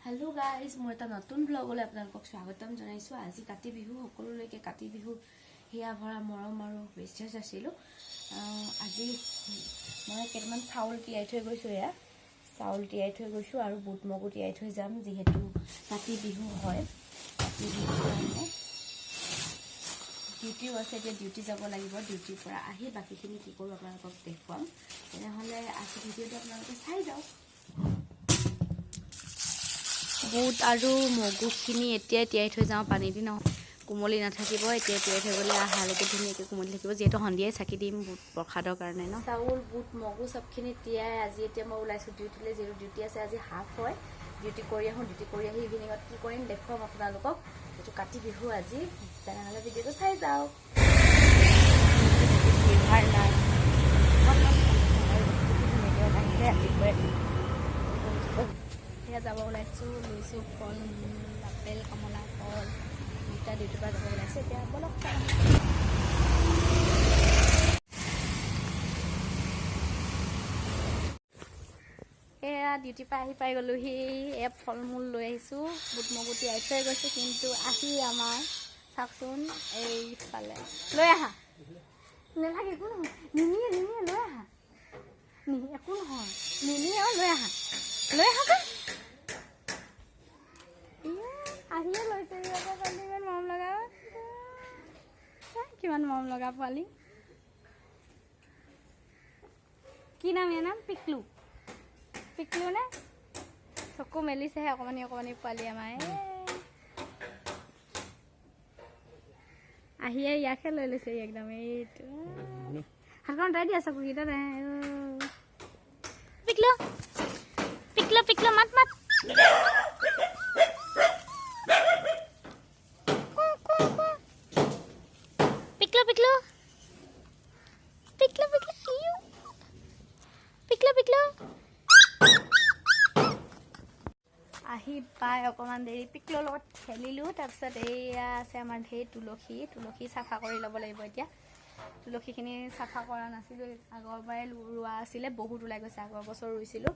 Hello guys मैं এটা নতুন ব্লগলৈ আপোনালোকক স্বাগতম জনাইছো। আজি কাতি বিহু সকলোলৈকে কাতি বিহু হিয়া ভৰা মৰম আৰু শুভেচ্ছা যাচিলো। আজি মই কেইটামান চাউল তিয়াই থৈ গৈছো। এয়া চাউল তিয়াই থৈ গৈছো আৰু বুট মগু তিয়াই থৈ যাম, যিহেতু কাতি বিহু হয়। কাতি বিহু কাৰণে ডিউটিও আছে, এতিয়া ডিউটি যাব লাগিব। ডিউটিৰ পৰা আহি বাকীখিনি কি কৰোঁ আপোনালোকক দেখুৱাম। তেনেহ'লে আজি ভিডিঅ'টো আপোনালোকে চাই যাওক। বুট আৰু মগুখিনি এতিয়াই তিয়াই থৈ যাওঁ, পানী দি কোমলি নাথাকিব। এতিয়া তিয়াই থৈ গ'লে আহালৈকে ধুনীয়াকৈ কোমলি থাকিব, যিহেতু সন্ধিয়াই চাকি দিম বুট প্ৰসাদৰ কাৰণে ন। চাউল বুট মগু চবখিনি তিয়াই আজি এতিয়া মই ওলাইছোঁ ডিউটিলৈ, যিহেতু ডিউটি আছে আজি হাফ হয়। ডিউটি কৰি আহোঁ, ডিউটি কৰি আহি ইভিনিঙত কি কৰিম দেখুৱাম আপোনালোকক। এইটো কাতি বিহু আজি, তেনেহ'লে ভিডিঅ'টো চাই যাওক। যাব ওলাইছোঁ, লৈছোঁ ফল আপেল কমলা ফল দুটা ডিউটিৰ পৰা যাব ওলাইছোঁ। এতিয়া বলক এয়া ডিউটিৰ পৰা আহি পাই গ'লোহি। এয়া ফল মূল লৈ আহিছোঁ, বুট মগু তিয়াই থৈ গৈছোঁ, কিন্তু আহি আমাৰ চাওকচোন এইফালে লৈ আহা নেলাগে, একো নহয় নিনিয়ে লৈ আহা, একো নহয় নিনিয়ে লৈ আহা আহিয়ে লৈছে। পোৱালি ইমান মৰম লগা, কিমান মৰম লগা পোৱালি। কি নাম ইয়াৰ নাম? পিকলু নে? চকু মেলিছেহে, অকণমানি পোৱালি আমাৰ। আহিয়ে ইয়াকে লৈ লৈছে একদম। এইটো হাতখন দাই দিয়া চকুকেইটা। পিকলু মাত পিকলু আহি পাই অকণমান দেৰি পিকলৰ লগত খেলিলোঁ। তাৰপিছত এয়া আছে আমাৰ ঢেৰ তুলসী চাফা কৰি ল'ব লাগিব। এতিয়া তুলসীখিনি চাফা কৰা নাছিলোঁ, আগৰ পৰাই ৰোৱা আছিলে, বহুত ওলাই গৈছে। আগৰ বছৰ ৰুইছিলোঁ,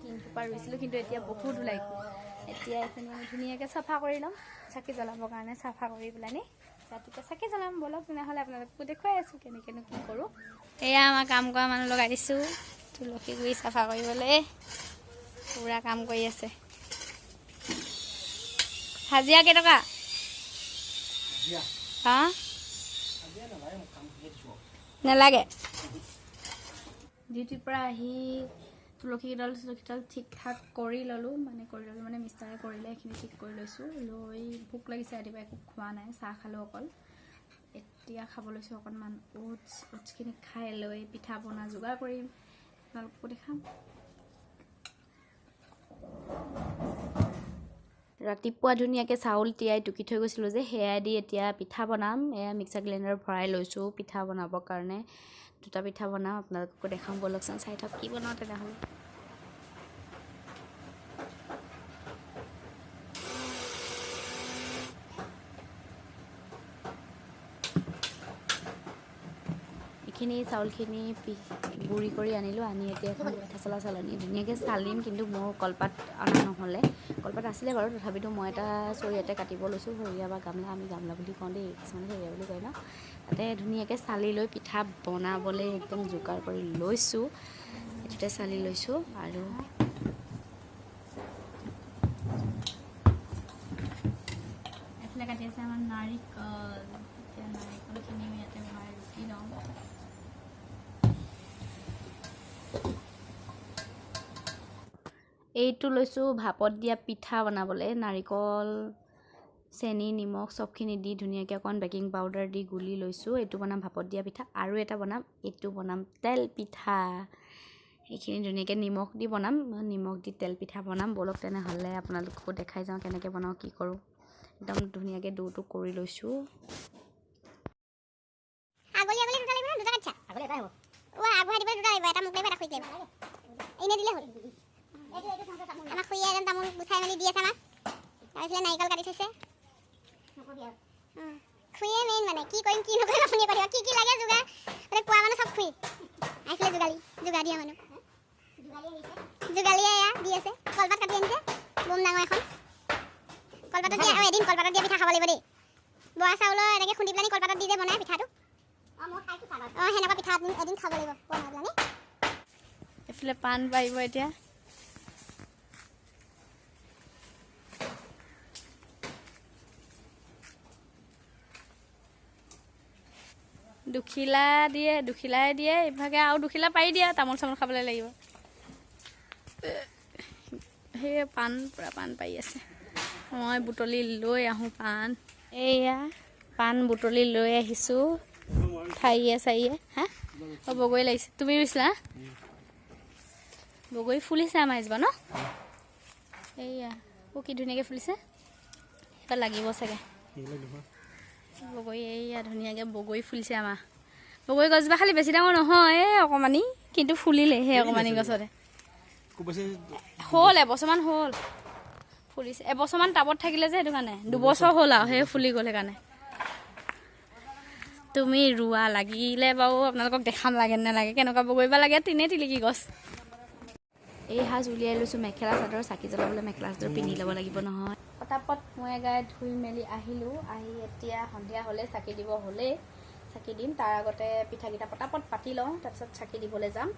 3 থোপা ৰুইছিলোঁ, কিন্তু এতিয়া বহুত ওলাই গ'ল। এতিয়া এইখিনি আমি ধুনীয়াকৈ চাফা কৰি ল'ম, চাকি জ্বলাবৰ কাৰণে। চাফা কৰি পেলাই নি ৰাতিপুৱা চাকি জ্বলাম। বলক তেনেহ'লে আপোনালোককো দেখুৱাই আছোঁ কেনেকৈনো কি কৰোঁ। এয়া আমাৰ কাম কৰা মানুহ লগাই দিছোঁ, তুলসী গুৰি চাফা কৰিবলৈ পূৰা কাম কৰি আছে। হাজিৰা কেইটকা? হা নালাগে। ডিউটিৰ পৰা আহি তুলসীকেইডাল ঠিক ঠাক কৰি ল'লোঁ, মানে মিষ্টাৰে কৰিলে সেইখিনি ঠিক কৰি লৈছোঁ। লৈ ভোক লাগিছে, ৰাতিপুৱা একো খোৱা নাই, চাহ খালোঁ অকল। এতিয়া খাব লৈছোঁ অকণমান ওটছখিনি খাই লৈ পিঠা পনা যোগাৰ কৰিম, আপোনালোককো দেখাম। ৰাতিপুৱা ধুনীয়াকৈ চাউল তিয়াই টুকি থৈ গৈছিলোঁ যে, সেয়াই দি এতিয়া পিঠা বনাম। এয়া মিক্সাৰ গ্ৰাইণ্ডাৰত ভৰাই লৈছোঁ পিঠা বনাবৰ কাৰণে। 2টা পিঠা বনাম, আপোনালোককো দেখাম। বলকচোন চাই থাকক কি বনাওঁ তেনেহ'লে। এইখিনি চাউলখিনি গুড়ি কৰি আনিলোঁ, আনি এতিয়া এখন পিঠা চলা চালনি ধুনীয়াকৈ চালিম। কিন্তু মোৰ কলপাত অনা নহ'লে, কলপাত আছিলে বাৰু, তথাপিতো মই এটা চৰিয়াতে কাটিব লৈছোঁ। সৰিয়া বা গামলা, আমি গামলা বুলি কওঁ দেই, কিছুমানে সৰিয়া বুলি কয় ন। তাতে ধুনীয়াকৈ চালি লৈ পিঠা বনাবলৈ একদম যোগাৰ কৰি লৈছোঁ। এইটোতে চালি লৈছোঁ। আৰু এইফালে কাটি আছে আমাৰ নাৰিকল। এতিয়া নাৰিকলখিনি ইয়াতে ভৰাই ৰুকি লওঁ। এইটো লৈছোঁ ভাপত দিয়া পিঠা বনাবলৈ। নাৰিকল, চেনি, নিমখ চবখিনি দি ধুনীয়াকৈ অকণ বেকিং পাউডাৰ দি গুলি লৈছোঁ। এইটো বনাম ভাপত দিয়া পিঠা। আৰু এটা বনাম, এইটো বনাম তেল পিঠা। এইখিনি ধুনীয়াকৈ নিমখ দি বনাম, নিমখ দি তেল পিঠা বনাম। বলক তেনেহ'লে আপোনালোককো দেখাই যাওঁ কেনেকৈ বনাওঁ, কি কৰোঁ। একদম ধুনীয়াকৈ ডোটো কৰি লৈছোঁ। নাৰিকল কাটি থৈছে, খুৰীয়ে মেইন মানে কি কৰিম কি নকৰিম আপুনি কৰিব। কি লাগে যোগাৰ কোৱা মানুহ চব খুৰী। আহিছিলে যোগাৰ দিয়া মানুহ, যোগালীয়ে এয়া দি আছে, কলপাত কাটি আনিছে। বম ডাঙৰ এখন কলপাতত দিয়া এদিন কলপাতত দিয়া পিঠা খাব লাগিব দেই বৰা চাউলৰ এনেকৈ খুন্দি পেলাই কলপাতত দি যে বনায় পিঠাটো সেনেকুৱা পিঠা এদিন খাব লাগিব বনাই পেলাই এইফালে পাণ পাৰিব এতিয়া দুখিলাই দিয়ে ইভাগে আৰু দুখিলা পাৰি দিয়ে তামোল চামোল খাবলৈ লাগিব সেই পাণ পূৰা পাণ পাৰি আছে মই বুটলি লৈ আহোঁ পাণ এয়া পাণ বুটলি লৈ আহিছোঁ ঠাৰিয়ে চাৰিয়ে হা অঁ বগৰী লাগিছে তুমি ৰুইছিলা বগৰী ফুলিছে আমাৰ এজোপা ন এইয়া কি ধুনীয়াকৈ ফুলিছে এইবাৰ লাগিব চাগে বগৰী এইয়া ধুনীয়াকৈ বগৰী ফুলিছে আমাৰ বগৰী গছজোপা খালি বেছি ডাঙৰ নহয় এই অকণমানি কিন্তু ফুলিলে সেই অকণমানি গছতে হ'ল এবছৰমান হ'ল ফুলিছে এবছৰমান টাবত থাকিলে যে সেইটো কাৰণে 2 বছৰ হ'ল আৰু সেই ফুলি গ'ল সেইকাৰণে তুমি ৰোৱা লাগিলে বাৰু আপোনালোকক দেখাম লাগে নালাগে কেনেকুৱা বগৰী বা লাগে তিনে তিলিকি গছ এই সাজ উলিয়াই লৈছোঁ মেখেলা চাদৰ চাকি জ্বলাবলৈ মেখেলা চাদৰ পিন্ধি ল'ব লাগিব নহয় পটাপট মই গাই ধুই মেলি আহিলোঁ আহি এতিয়া সন্ধিয়া হ'লে চাকি দিব হ'লেই চাকি দিম তাৰ আগতে পিঠাকেইটা পটাপট পাতি লওঁ তাৰপিছত চাকি দিবলৈ যাম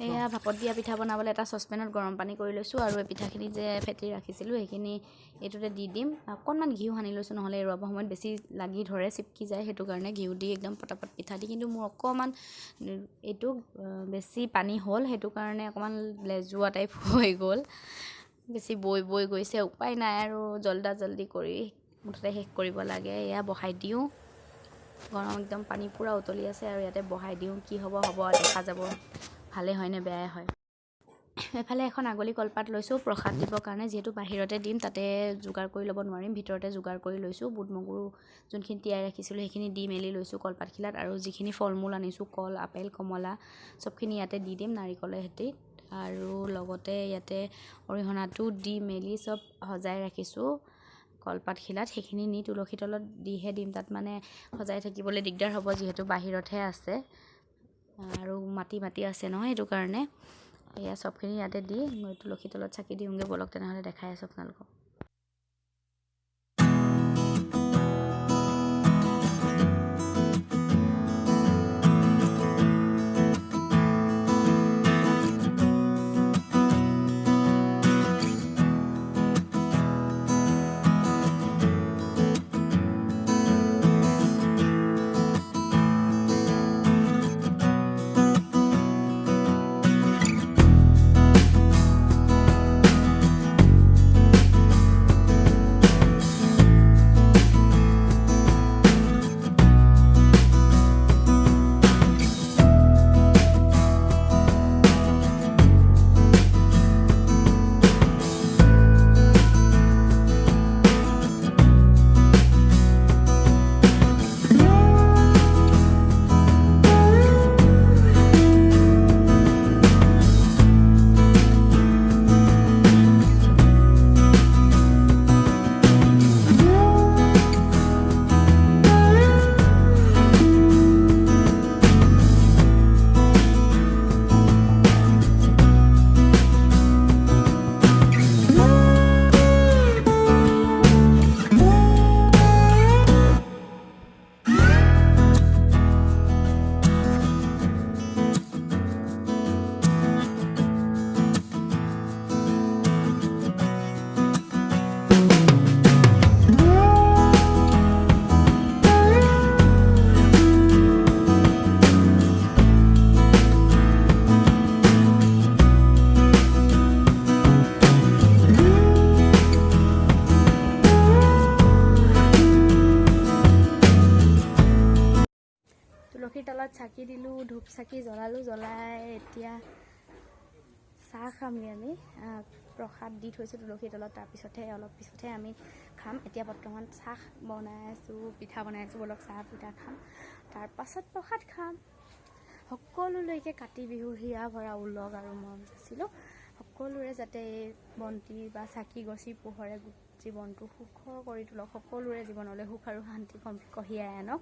এয়া ভাপত দিয়া পিঠা বনাবলৈ এটা চচপেনত গৰম পানী কৰি লৈছোঁ আৰু এই পিঠাখিনি যে ফেটি ৰাখিছিলোঁ সেইখিনি এইটোতে দি দিম অকণমান ঘিউ সানি লৈছোঁ নহ'লে এৰুৱাব সময়ত বেছি লাগি ধৰে চিপকি যায় সেইটো কাৰণে ঘিউ দি একদম পটাপট পিঠা দি কিন্তু মোৰ অকণমান এইটো বেছি পানী হ'ল সেইটো কাৰণে অকণমান লেজুৱা টাইপ হৈ গ'ল বেছি বৈ গৈছে উপায় নাই আৰু জল্দি কৰি মুঠতে শেষ কৰিব লাগে এয়া বহাই দিওঁ গৰম একদম পানী পূৰা উতলি আছে আৰু ইয়াতে বহাই দিওঁ কি হ'ব দেখা যাব ভালে হয় নে বেয়াই হয় এফালে এখন আগলি কলপাত লৈছোঁ প্ৰসাদ দিবৰ কাৰণে যিহেতু বাহিৰতে দিম তাতে যোগাৰ কৰি ল'ব নোৱাৰিম ভিতৰতে যোগাৰ কৰি লৈছোঁ বুট মগুৰ যোনখিনি তিয়াই ৰাখিছিলোঁ সেইখিনি দি মেলি লৈছোঁ কলপাতখিলাত আৰু যিখিনি ফল মূল আনিছোঁ কল আপেল কমলা চবখিনি ইয়াতে দি দিম নাৰিকলৰ সৈতে আৰু লগতে ইয়াতে অৰিহণাটো দি মেলি চব সজাই ৰাখিছোঁ কলপাতখিলাত সেইখিনি নি তুলসী তলত দিহে দিম তাত মানে সজাই থাকিবলৈ দিগদাৰ হ'ব যিহেতু বাহিৰতহে আছে আৰু মাটি আছে নহয় সেইটো কাৰণে এয়া চবখিনি ইয়াতে দি মই তুলসী তলত চাকি দিওঁগৈ বলক তেনেহ'লে দেখাই আছোঁ আপোনালোকক তুলসীৰ তলত চাকি দিলোঁ ধূপ চাকি জ্বলালোঁ জ্বলাই এতিয়া চাহ খামগৈ আমি প্ৰসাদ দি থৈছোঁ তুলসীৰ তলত তাৰপিছতহে অলপ পিছতহে আমি খাম এতিয়া বৰ্তমান চাহ বনাই আছোঁ পিঠা বনাই আছোঁ বলক চাহ পিঠা খাম তাৰপাছত প্ৰসাদ খাম সকলোলৈকে কাতি বিহু হিয়া ভৰা উলগ আৰু মৰম যাচিলোঁ সকলোৰে যাতে এই বন্তি বা চাকি গছি পোহৰে জীৱনটো সুখৰ কৰি তোলক সকলোৰে জীৱনলৈ সুখ আৰু শান্তি কঢ়িয়াই আনক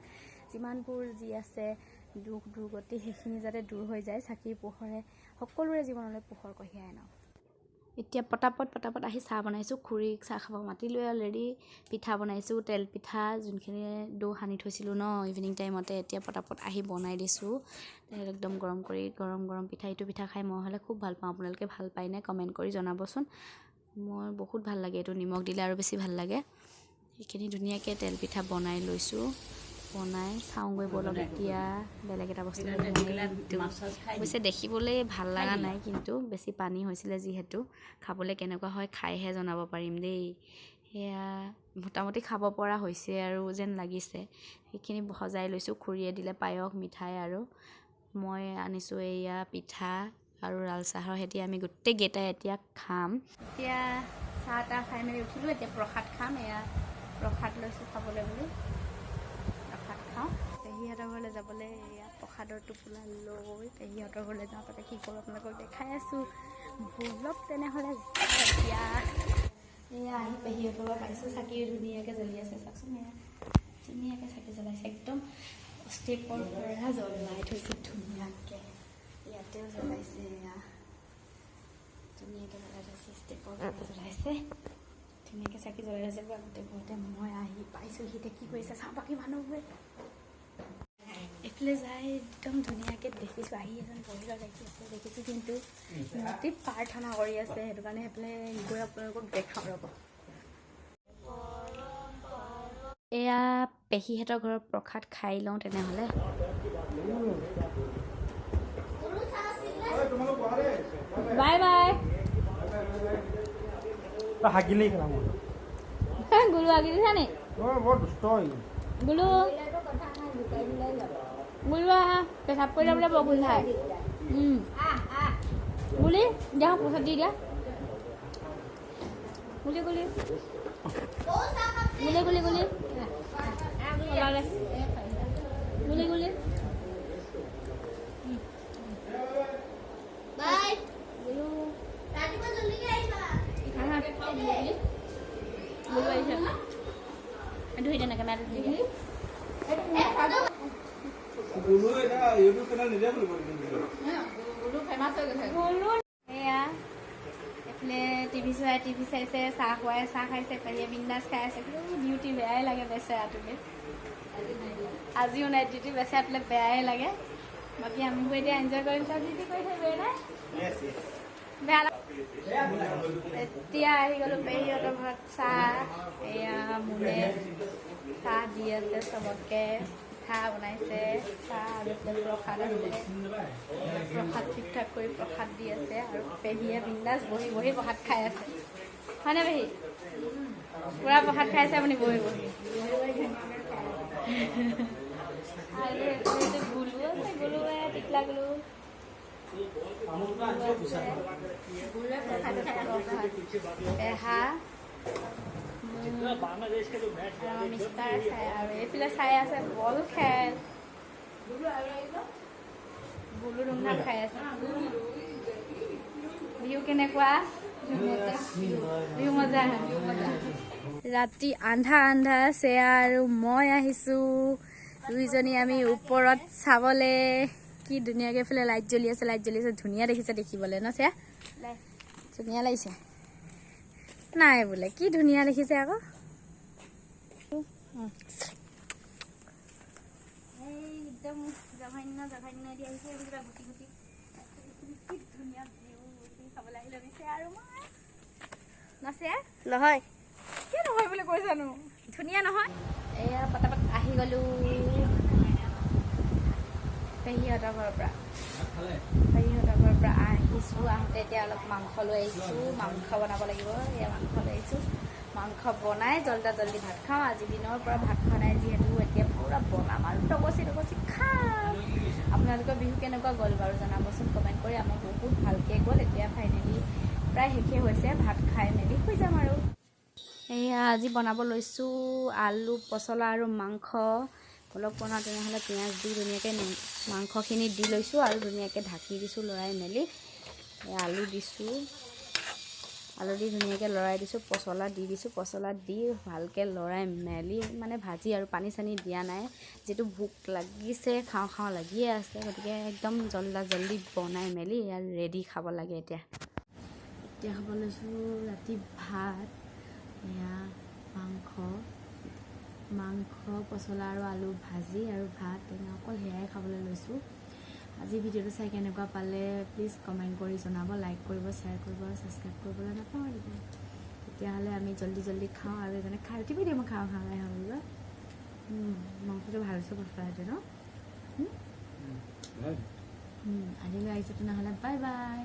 যিমানবোৰ যি আছে দুখ দুৰ্গতি সেইখিনি যাতে দূৰ হৈ যায় চাকিৰ পোহৰে সকলোৰে জীৱনলৈ পোহৰ কঢ়িয়াই আনক এতিয়া পটাপট আহি চাহ বনাইছোঁ। খুৰীক চাহ খাব মাতি লৈ অলৰেডি পিঠা বনাইছোঁ, তেল পিঠা যোনখিনি ডো সানি থৈছিলোঁ ন ইভিনিং টাইমতে। এতিয়া পটাপট আহি বনাই দিছোঁ। একদম গৰম কৰি গৰম পিঠা। এইটো পিঠা খাই মই হ'লে খুব ভাল পাওঁ। আপোনালোকে ভাল পায়নে কমেণ্ট কৰি জনাবচোন। মই বহুত ভাল লাগে এইটো, নিমখ দিলে আৰু বেছি ভাল লাগে। সেইখিনি ধুনীয়াকৈ তেল পিঠা বনাই লৈছোঁ। বনাই চাওঁগৈ বলক এতিয়া বেলেগ এটা বস্তু অৱশ্যে দেখিবলৈ ভাল লগা নাই, কিন্তু বেছি পানী হৈছিলে যিহেতু। খাবলৈ কেনেকুৱা হয় খাইহে জনাব পাৰিম দেই। সেয়া মোটামুটি খাব পৰা হৈছে আৰু যেন লাগিছে। সেইখিনি সজাই লৈছোঁ। খুৰীয়ে দিলে পায়স, মিঠাই আৰু মই আনিছোঁ এয়া পিঠা আৰু লাল চাহৰ সৈতে আমি গোটেইকেইটাই এতিয়া খাম। এতিয়া চাহ তাহ খাই মেলি উঠিলোঁ। এতিয়া প্ৰসাদ খাম। এয়া প্ৰসাদ লৈছোঁ খাবলৈ বুলি। প্ৰসাদ খাওঁ। পেহীহঁতৰ ঘৰলৈ যাবলৈ এয়া প্ৰসাদৰ টোপোলা লৈ পেহীহঁতৰ ঘৰলৈ যাওঁ। তাতে কি কৰোঁ আপোনালোকক দেখাই আছোঁ। বলক তেনেহ'লে এতিয়া এয়া আহি পেহীহঁতৰ ঘৰ পাইছোঁ। চাকি ধুনীয়াকৈ জ্বলি আছে চাওকচোন। এয়া ধুনীয়াকৈ চাকি জ্বলাইছে। একদম ষ্টেপৰ পৰা জ্বলাই থৈছে ধুনীয়াকৈ। ইয়াতেও জ্বলাইছে। এয়া ধুনীয়াকৈ জ্বলাই থৈছে। ষ্টেপৰ পৰা জ্বলাইছে। ধুনীয়াকৈ চাকি জ্বলাই থৈছে পুৰা গোটেই ঘৰতে। মই আহি পাইছোঁ। সিহঁতে কি কৰিছে চাওঁ। বাকী মানুহবোৰে এইফালে যাই একদম ধুনীয়াকৈ দেখিছোঁ। আহি এজন বহিলত লাগি আছে দেখিছোঁ, কিন্তু সিহঁতি প্ৰাৰ্থনা কৰি আছে। সেইটো কাৰণে সেইফালে গৈ আপোনালোকক দেখাওঁ ৰ'ব। এয়া পেহীহঁতৰ ঘৰৰ প্ৰসাদ খাই লওঁ তেনেহ'লে। Bye bye. হাগিলেই খেলাম গুলু আগি দিছা নি? বৰ দুষ্ট গুলু গুলু আহা, পেচাব কৰি যাবলৈ বৰ গোন্ধাই। গুলি দিয়া পইচা দি দিয়া। গুলি গুলি গুলি গুলি গুলি গুলি গুলি বাই গুলু ৰাতিপুৱা জলদিকে আহিবা। গুলু আহিছে। ধুই দে না কেমেৰাটো ধুই দে। এয়া এইফালে টিভি চাইছে, চাহ খুৱাই চাহ খাইছে, পেহীয়ে বিন্দাছ খাই আছে। ডিউটি বেয়াই লাগে বেচেৰাটোলে। আজিও নাইট ডিউটি বেচেৰাটোলে বেয়াই লাগে। বাকী আমিবোৰ এতিয়া এনজয় কৰিম। চব ডিউটি কৰি থাকিব নাই বেয়া লাগে। এতিয়া আহি গ'লোঁ পেহীহঁতৰ ঘৰত। চাহ এয়া মোনে চাহ দি আছে চবকে। পিঠা বনাইছে, চাহ আৰু প্ৰসাদ আছে। প্ৰসাদ ঠিক ঠাক কৰি প্ৰসাদ দি আছে আৰু পেহীয়ে বিন্দাছ বহি প্ৰসাদ খাই আছে। হয়নে পেহী? পূৰা প্ৰসাদ খাই আছে আপুনি বহি আৰু গুলু আছে। গুলুৱে টিকলা গুলু পেহা মিষ্টাৰ চাই আৰু এইফালে চাই আছে বল খেল। গুলু ধুমধাম খাই আছে। বিহু কেনেকুৱা? বিহু মজা। ৰাতি আন্ধা আছে আৰু মই আহিছোঁ দুইজনী আমি ওপৰত চাবলৈ। কি ধুনীয়াকৈ এইফালে লাইট জ্বলি আছে। ধুনীয়া দেখিছে দেখিবলৈ ন চিয়া? ধুনীয়া লাগিছে নাই বোলে? কি ধুনীয়া দেখিছে আকৌ। একদম জঘন্য দি আহিছে। গুটি কি ধুনীয়া ভিউ খাবলৈ আহি লাগিছে। আৰু মই নাচে নহয় কি নহয় বুলি কৈছানো? ধুনীয়া নহয়? এয়া পটাপট আহি গ'লোঁ পেহীহঁতৰ ঘৰৰ পৰা। আহিছোঁ। আহোঁতে এতিয়া অলপ মাংস লৈ আহিছোঁ। মাংস বনাব লাগিব। এয়া মাংস লৈ আহিছোঁ। মাংস বনাই জল্দি ভাত খাওঁ। আজি দিনৰ পৰা ভাত খোৱা নাই যিহেতু এতিয়া পূৰা বনাম আৰু টকচি খাম। আপোনালোকৰ বিহু কেনেকুৱা গ'ল বাৰু জনাবচোন কমেণ্ট কৰি। আমাৰ বহুত ভালকৈ গ'ল। এতিয়া ফাইনেলি প্ৰায় শেষেই হৈছে। ভাত খাই মেলি শুই যাম আৰু। এয়া আজি বনাব লৈছোঁ আলু পচলা আৰু মাংস। অলপ বনাওঁ তেনেহ'লে পিঁয়াজ দি ধুনীয়াকৈ মাংসখিনি দি লৈছোঁ আৰু ধুনীয়াকৈ ঢাকি দিছোঁ লৰাই মেলি। আলু দিছোঁ। আলু দি ধুনীয়াকৈ লৰাই দিছোঁ। পচলা দি দিছোঁ। পচলা দি ভালকৈ লৰাই মেলি মানে ভাজি আৰু পানী চানী দিয়া নাই। যিটো ভোক লাগিছে খাওঁ লাগিয়ে আছে, গতিকে একদম জল্দি বনাই মেলি ৰেডি খাব লাগে। এতিয়া এতিয়া খাব লৈছোঁ ৰাতি ভাত, এয়া মাংস পচলা আৰু আলু ভাজি আৰু ভাত টেঙা, অকল সেয়াই খাবলৈ লৈছোঁ। আজি ভিডিঅ'টো চাই কেনেকুৱা পালে প্লিজ কমেণ্ট কৰি জনাব, লাইক কৰিব, শ্বেয়াৰ কৰিব আৰু ছাবস্ক্ৰাইব কৰিবলৈ নাপাহৰিব। তেতিয়াহ'লে আমি জল্দি খাওঁ আৰু এজনে খাই উঠিবই দিয়ে মই খাওঁ ভাবিব। মাংসটো ভাল হৈছে পচলাটো ন। আজিলৈ আহিছোঁ তেনেহ'লে বাই বাই।